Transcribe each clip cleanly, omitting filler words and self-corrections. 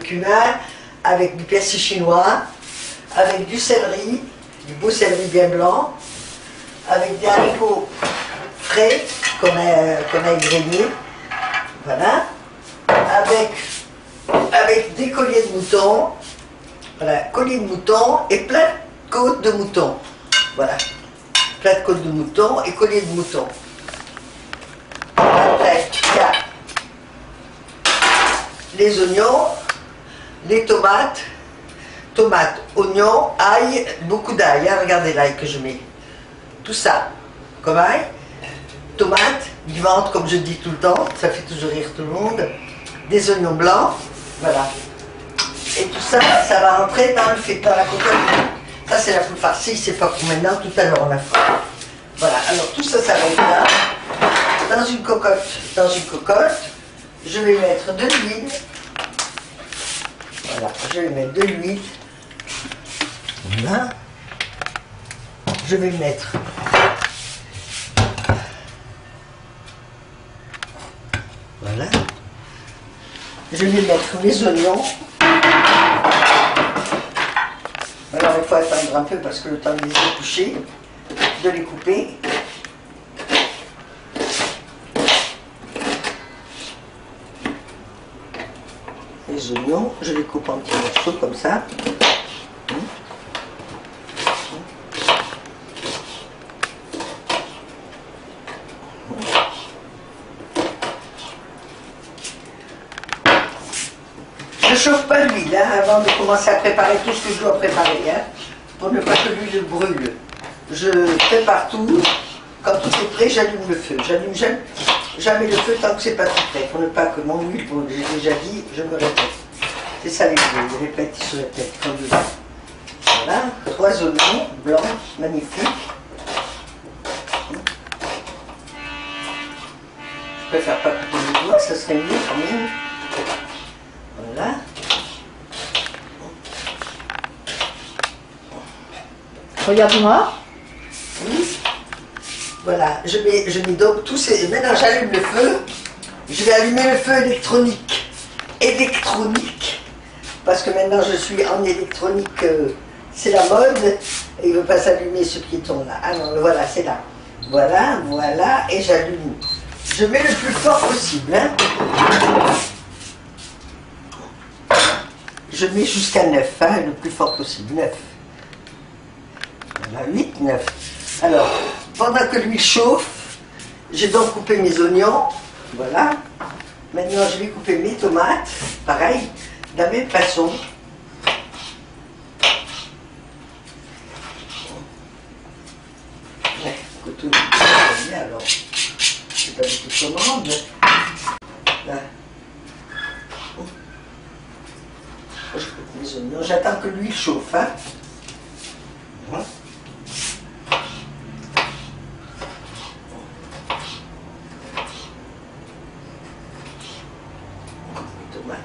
cumin avec du persil chinois, avec du céleri, du beau céleri bien blanc, avec des haricots frais qu'on a égrenés, voilà, avec des colliers de mouton, voilà, colliers de mouton et plein de côtes de mouton, voilà, plein de côtes de mouton et colliers de mouton. Après, il y a les oignons, les tomates, oignons, ail, beaucoup d'ail, hein, regardez l'ail que je mets. Tout ça, comme ail, tomates, du ventre, comme je dis tout le temps, ça fait toujours rire tout le monde, des oignons blancs, voilà. Et tout ça, ça va rentrer dans la cocotte. Ça, c'est la poule farcie, c'est pas pour maintenant, tout à l'heure on la fera. Voilà, alors tout ça, ça va être là, dans une cocotte, je vais mettre de l'huile. Voilà, je vais mettre de l'huile. Voilà. Je vais mettre voilà. Je vais mettre mes oignons. Alors il faut attendre un peu parce que le temps de les éplucher, de les couper. Les oignons, je les coupe en petits morceaux comme ça. Je chauffe pas l'huile hein, avant de commencer à préparer tout ce que je dois préparer, hein, pour ne pas que l'huile brûle. Je prépare tout, quand tout est prêt, j'allume le feu. J'allume jamais le feu tant que c'est pas tout prêt, pour ne pas que mon huile, comme j'ai déjà dit, je me répète. C'est ça les huiles, les répètes, ils se répètent. Voilà, 3 oignons blancs, magnifiques. Je préfère pas couper les doigts, ça serait mieux quand même. Voilà. Regarde-moi. Oui. Voilà, je mets donc tous ces... Maintenant j'allume le feu. Je vais allumer le feu électronique. Parce que maintenant je suis en électronique, c'est la mode. Et il ne veut pas s'allumer ce piéton là. Ah non, voilà, c'est là. Voilà, et j'allume. Je mets le plus fort possible. Hein. Je mets jusqu'à 9, hein, le plus fort possible, 9. Voilà, 8, 9. Alors, pendant que l'huile chauffe, j'ai donc coupé mes oignons, voilà. Maintenant, je vais couper mes tomates, pareil, de la même façon. Ouais, écoute, alors, c'est pas du tout commande. Là. Je coupe mes oignons, j'attends que l'huile chauffe. Hein. Voilà.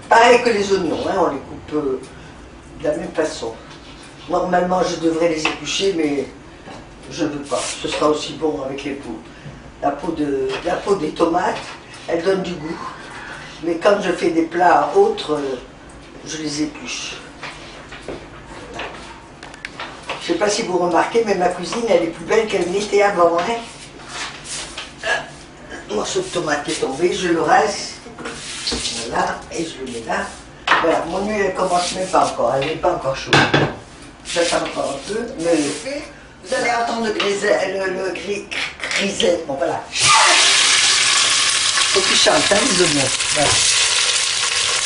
Pareil que les oignons, hein, on les coupe de la même façon. Normalement, je devrais les éplucher, mais je ne veux pas. Ce sera aussi bon avec les peaux. La peau des tomates, elle donne du goût. Mais quand je fais des plats autres, je les épluche. Je ne sais pas si vous remarquez, mais ma cuisine, elle est plus belle qu'elle n'était avant. Hein. Un morceau de tomate est tombé, je le rase. Voilà, et je le mets là. Voilà, mon huile, elle commence même pas encore, elle n'est pas encore chaude. J'attends encore un peu, mais vous allez entendre le grisel. Bon, voilà. Faut que tu chantes, hein, les oignons. Voilà.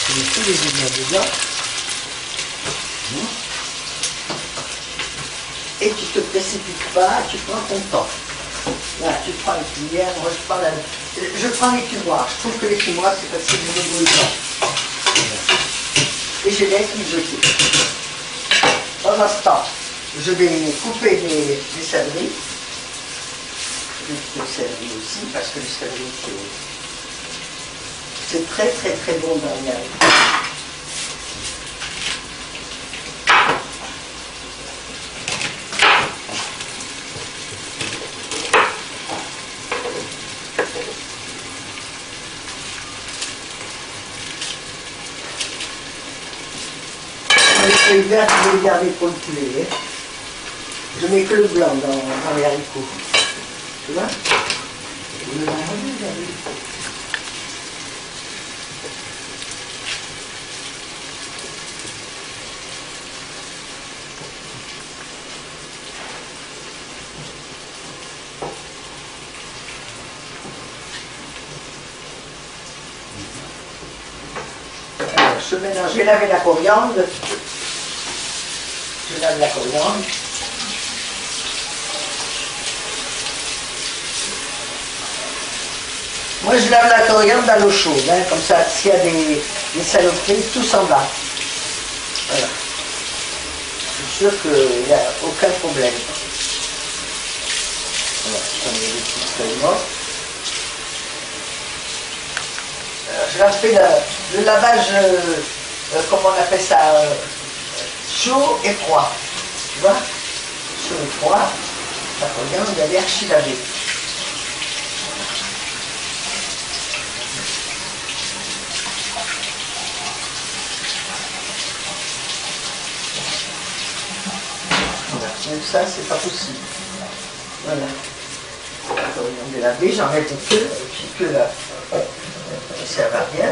Je mets tous les oignons dedans. Et tu te précipites pas, tu prends ton temps. Là, tu prends une cuillère, moi je prends l'écumoire. Je trouve que l'écumoire c'est facile de débrouiller. Et je laisse mijoter. Pendant ce temps, je vais couper les céleris. Le céleri aussi, parce que le céleri c'est très très très bon dans le miel. feuilles vertes, je vais les garder pour le poulet. Hein. Je mets que le blanc dans les haricots. Tu vois? Je mélange, je vais laver la coriandre. Je lave la coriandre. Moi, je lave la coriandre dans l'eau chaude, hein, comme ça, s'il y a des saloperies, tout s'en va. Voilà. Je suis sûre qu'il n'y a aucun problème. Voilà, j'en ai des petites feuilles mortes. Je leur fais le lavage, comment on appelle ça, chaud et froid. Tu vois? Chaud et froid. La coriandre, elle est archi lavée. Même ça, c'est pas possible. Voilà. La coriandre est lavée, j'enlève le feu, et puis que là. Ça va bien.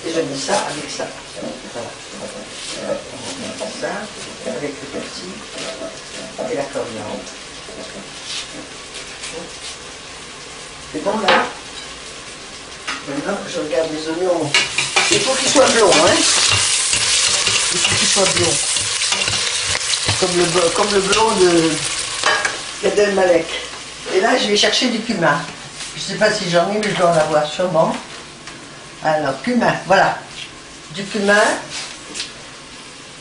Et je mets ça avec ça. Voilà. Ça, avec le persil et la coriandre. C'est bon là? Maintenant, je regarde les oignons. Il faut qu'ils soient blonds, hein? Il faut qu'ils soient blonds. Comme le blond de Gad Elmalek. Et là, je vais chercher du cumin. Je ne sais pas si j'en ai, mais je dois en avoir sûrement. Alors, cumin, voilà. Du cumin.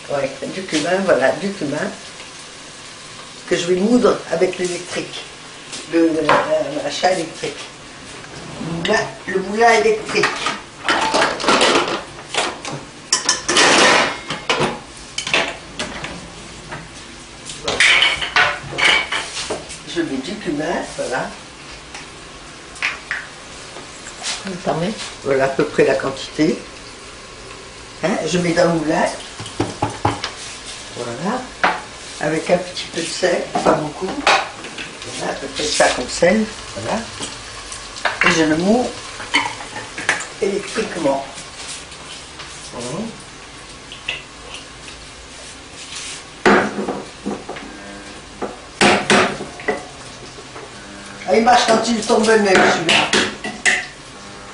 Ouais, du cumin, voilà, du cumin. Que je vais moudre avec l'électrique. L'achat électrique. Le moulin électrique. Je mets du cumin, voilà. Voilà à peu près la quantité. Hein, je mets dans le moulin. Voilà. Avec un petit peu de sel, pas beaucoup. Voilà, à peu près ça comme sel. Voilà. Et je le moue électriquement. Ah, il marche quand il tombe neuf celui-là.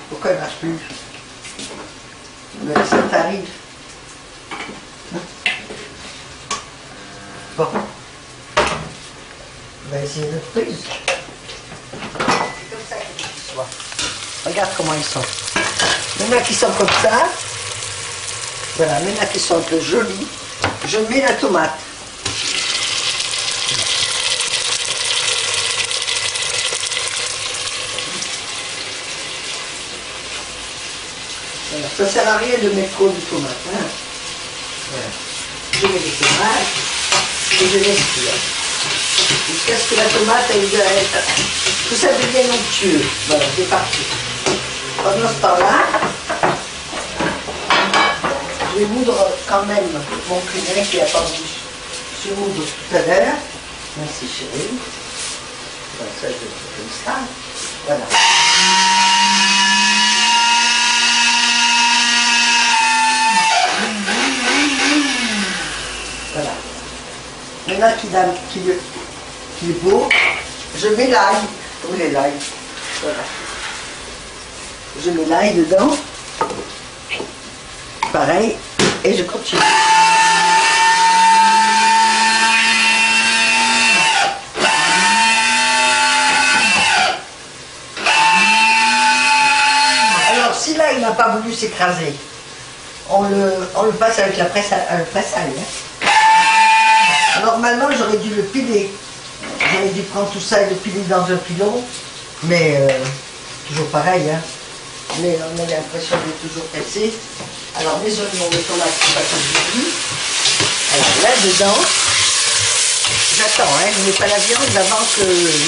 Pourquoi il ne marche plus? Mais ça t'arrive. Bon. On va essayer de prise. C'est comme ça qu'ils soient. Regarde comment ils sont. Maintenant qu'ils sont comme ça, voilà, maintenant qu'ils sont un peu jolis, je mets la tomate. Voilà. Ça ne sert à rien de mettre trop de tomates. Hein. Voilà. Je mets les tomates et je laisse cuire. Jusqu'à ce que la tomate que ça devienne onctueux. Voilà, c'est parti. Pendant ce temps-là, je vais moudre quand même mon cumin qui a attendu. Je moudre tout à l'heure. Merci chérie. Voilà, ça je fais comme ça. Voilà. Voilà. Maintenant qu'il est beau, je mets l'ail. Où est l'ail? Voilà. Je mets l'ail dedans. Pareil. Et je continue. Alors, si l'ail n'a pas voulu s'écraser, on le passe avec la presse à l'ail. Hein. Normalement, j'aurais dû le piler. J'aurais dû prendre tout ça et le piler dans un pilon. Mais, toujours pareil, hein. Mais on a l'impression de toujours pressé. Alors, les oignons, les tomates, c'est pas comme je dis. Alors là, dedans, j'attends, hein. Je ne mets pas la viande avant que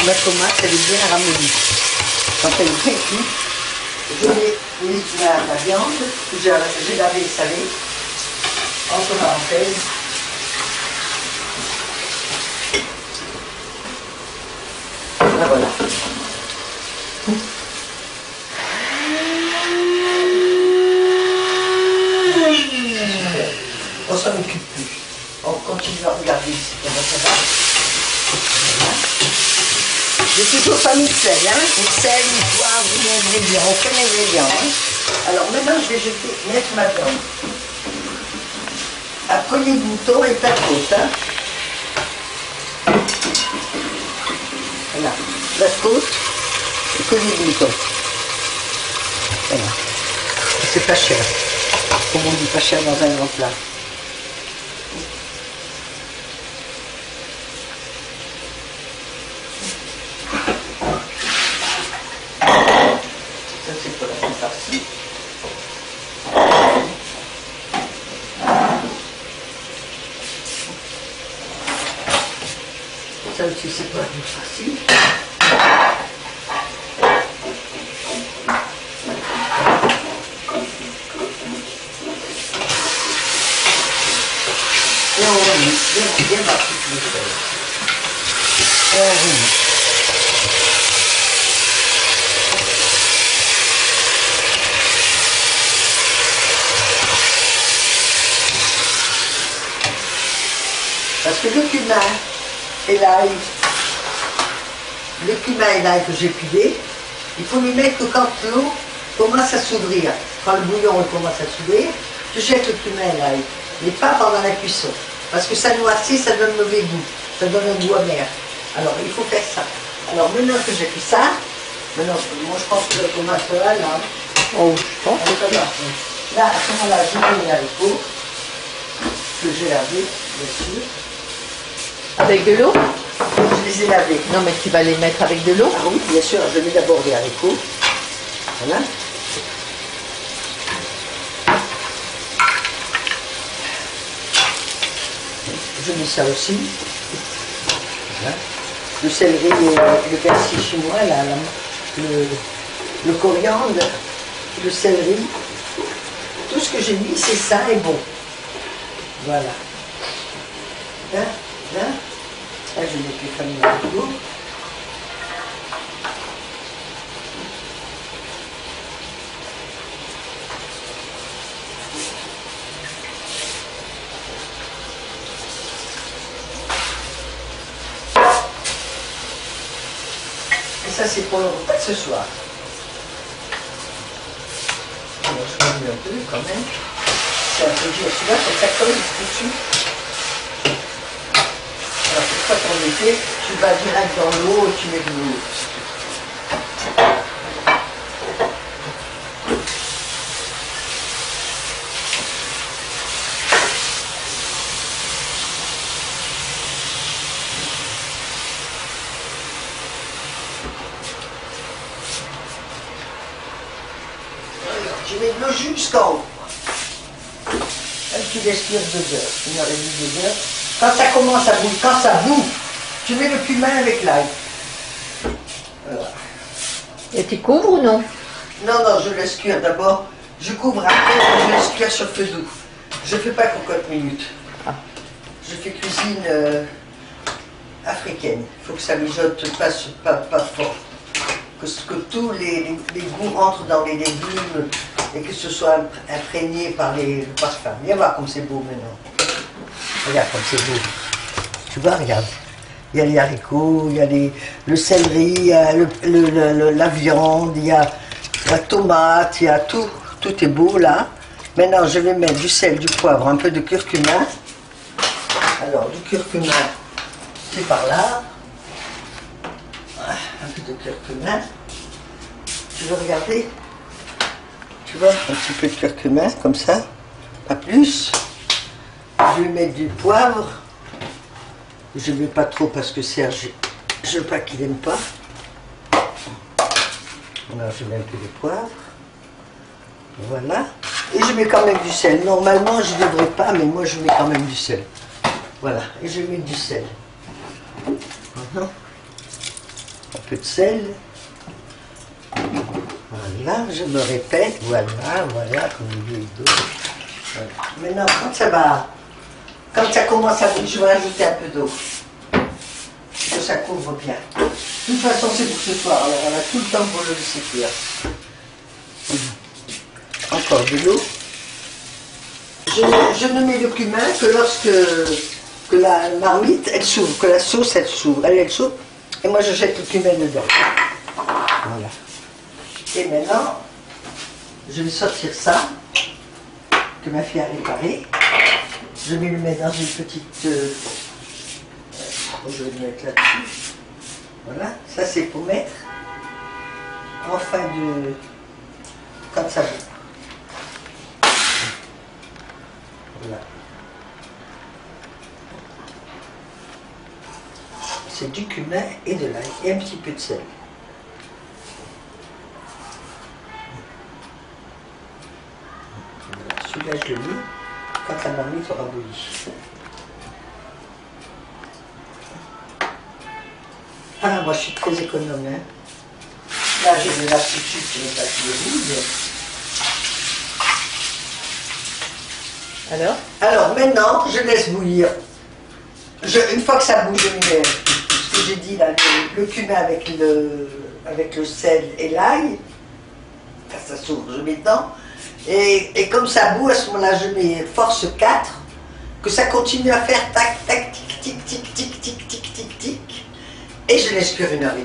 ma tomate, elle est bien ramollie. Quand elle est bien cuite, je mets la viande que j'ai lavée et salée en tomate. parenthèse. Là, voilà. On s'en occupe plus. On continue à regarder ici comment ça va. Voilà. J'ai toujours pas mis de sel, hein. Une sel, une poivre, une ingrédient. On fait l'ingrédient. Hein. Alors maintenant, je vais mettre ma viande. Après les boutons et ta côte, hein. Voilà. La côte et que les boutons. Voilà. C'est pas cher. Comme on dit, pas cher dans un grand plat. Ça c'est pour la farcie. Ça aussi c'est pour la farcie. Et on remet bien parti tout le sel. Et on remet. Parce que le cumin et l'ail que j'ai pilé, il faut lui mettre que quand l'eau commence à s'ouvrir. Quand le bouillon commence à s'ouvrir, tu jettes le cumin et l'ail, mais pas pendant la cuisson. Parce que ça noircit, ça donne mauvais goût, ça donne un goût amer. Alors il faut faire ça. Alors maintenant que j'ai fait ça, maintenant, moi je pense que le tomate là, Oh, je pense que ça va. Là, à ce moment-là, je mets les haricots que j'ai lavés, bien sûr. avec de l'eau? Je les ai lavés. Non, mais tu vas les mettre avec de l'eau? Ah oui, bien sûr, je mets d'abord les haricots. Voilà. Je mets ça aussi. Voilà. Le céleri et le persil chinois, là, le coriandre, le céleri. Tout ce que j'ai mis, c'est ça et bon. Voilà. Là, là, là, je mets les familles haricots. Ça, c'est pour le repas de ce soir. Alors, je remue un peu quand même. C'est un peu dur, tu vois, comme ça colle dessus. Alors, une fois qu'on est fait, tu vas direct dans l'eau et tu mets de l'eau. Je mets de l'eau jusqu'en haut. Là, tu laisses cuire 2 heures, 1h30, 2 heures. Quand ça commence à bouillir, quand ça bout, tu mets le cumin avec l'ail. Voilà. Et tu couvres ou non? Non, non, je laisse cuire d'abord. Je couvre après, je laisse cuire sur feu doux. Je ne fais pas cocotte minute. Ah. Je fais cuisine africaine. Il faut que ça mijote pas fort. Que tous les goûts rentrent dans les légumes et que ce soit imprégné par le parfum. Viens voir comme c'est beau maintenant. Regarde comme c'est beau. Tu vois, regarde. Il y a les haricots, il y a le céleri, il y a la viande, il y a la tomate, il y a tout. Tout est beau là. Maintenant, je vais mettre du sel, du poivre, un peu de curcuma. Alors, du curcuma, c'est par là. Un peu de curcuma. Tu veux regarder? Tu vois, un petit peu de curcuma, comme ça. Pas plus. Je vais mettre du poivre. Je ne mets pas trop parce que Serge, je veux pas qu'il n'aime pas. Alors, je mets un peu de poivre. Voilà. Et je mets quand même du sel. Normalement, je ne devrais pas, mais moi, je mets quand même du sel. Voilà. Et je mets du sel. Un peu de sel. Voilà, je me répète. Voilà, voilà, comme il dit. Voilà. Maintenant, quand ça va Quand ça commence à bouillir, je vais rajouter un peu d'eau. Que ça couvre bien. De toute façon, c'est pour ce soir, alors on a tout le temps pour le laisser cuire. Encore de l'eau. Je ne mets le cumin que lorsque la marmite, elle s'ouvre, que la sauce, elle s'ouvre. Elle s'ouvre, et moi je jette le cumin dedans. Voilà. Et maintenant, je vais sortir ça, que ma fille a réparé. Je vais le mettre dans une petite... je vais le mettre là-dessus. Voilà, ça c'est pour mettre en fin de... quand ça bout. Voilà. C'est du cumin et de l'ail et un petit peu de sel. Voilà. Celui-là je le mets quand la marmite aura bouilli. Ah, moi je suis très économe, hein. Là j'ai de la substitut sur le papier rouge. Alors maintenant, je laisse bouillir. Une fois que ça bouge, je mets ce que j'ai dit là, le cumin avec le sel et l'ail. Ça s'ouvre, je mets dedans. Et comme ça bout, à ce moment-là, je mets force 4, que ça continue à faire tac, tac, tic, tic, tic, tic, tic, tic, tic, tic. Et je laisse cuire 1h30.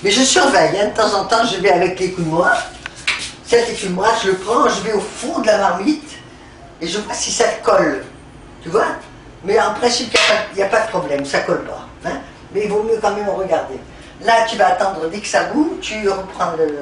Mais je surveille, hein, de temps en temps, je vais avec l'écumoire. Cet écumoire, je le prends, je vais au fond de la marmite et je vois si ça colle. Tu vois? Mais en principe, il n'y a pas de problème, ça colle pas. Hein, mais il vaut mieux quand même regarder. Là, tu vas attendre dès que ça bout, tu reprends le...